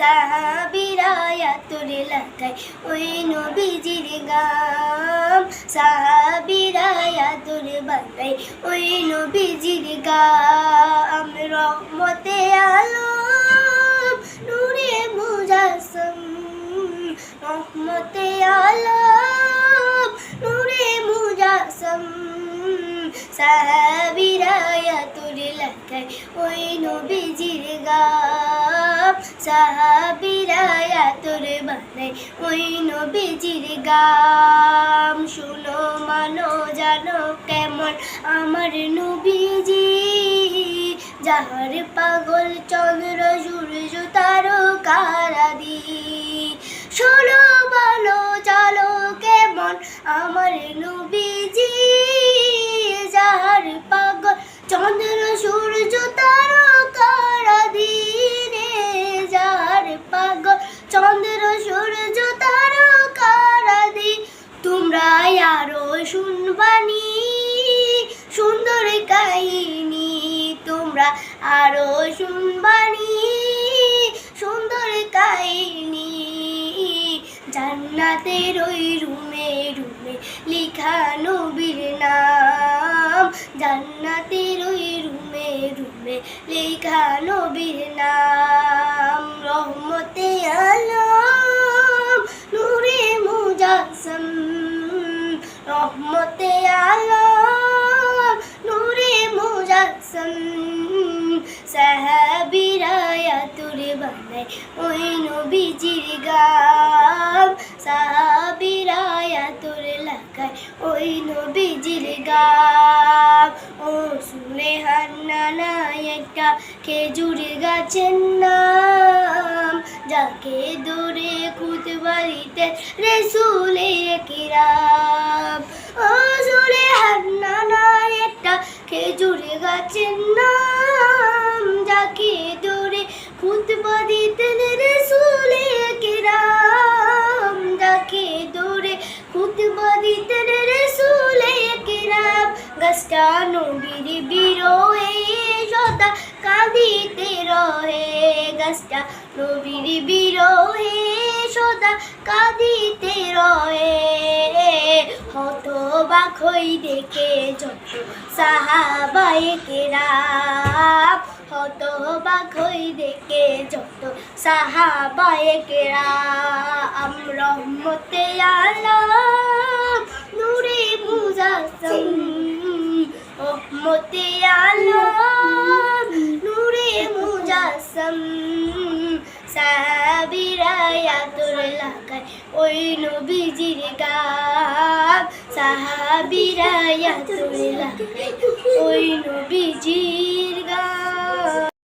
সাহাবীরা আতর লাগায় ওই নবীজির গাম, সাহাবীরা আতর বানায় ওই নবীজির গাম। রহমতে আলম নূরে মুজাসসম, রহমতে আলম নূরে মুজাসসম, সাহাবীরা আতর লাগায় ওই নবীজির গাম, সাহাবীরা আতর বানায় ওই নবীজির গাম। শুনো মানো জানো কেমন আমার নবীজি, যাহার পাগল চন্দ্র সূর্য তারকারাদি। শোনো বলো চলো কেমন আমার নবীজি, যাহার পাগল চন্দ্র সূর্য তারকারাদি রে, যাহার পাগল চন্দ্র সূর্য তারকারাদি। তোমরা আরো শুনবানি সুন্দর কাহিনী, তোমরা আরো শুনবানি সুন্দর কাহিনী। জান্নাতের ওই রুমে রুমে লিখা নবীর নাম, জান্নাতের ওই রুমে রুমে লিখা নবীর নাম। রহমতে আলম নূরে মুজাসসম, রহমতে আলম নূরে মুজাসসম, সাহাবীরা আতর বানায় ওই নবীজির গাম, সাহাবীরা আতর লাগায় ওই নবীজির গাম। ও শুনে হান্নানা একটা খেজুর গাছের নাম, যাকে দূরে খুতবা দিতেন রাসূলে কিরাম। ও শুনে হান্নানা একটা খেজুর গাছের নাম, যাকে দূরে খুতবা দিতেন রাসূলে কিরাম, যাকে দূরে খুতবা দিতেন রাসূলে কিরাম। গাছটা নবীর বিরহে সদা কাঁদিতে রহে, গাছটা নবীর বিরহে সদা কাঁদিতে রহে। হতবাক হই দেখে যত সাহাবায়ে কেরাম, হতবাক হই দেখে যত সাহাবায়ে কেরাম। রহমতে আলম নূরে মুজাসসম, রহমতে আলম নূরে মুজাসসম, সাহাবীরা আতর লাগায় ওই নবীজির গাম, সাহাবীরা আতর লাগায় ওই নবীজির গাম।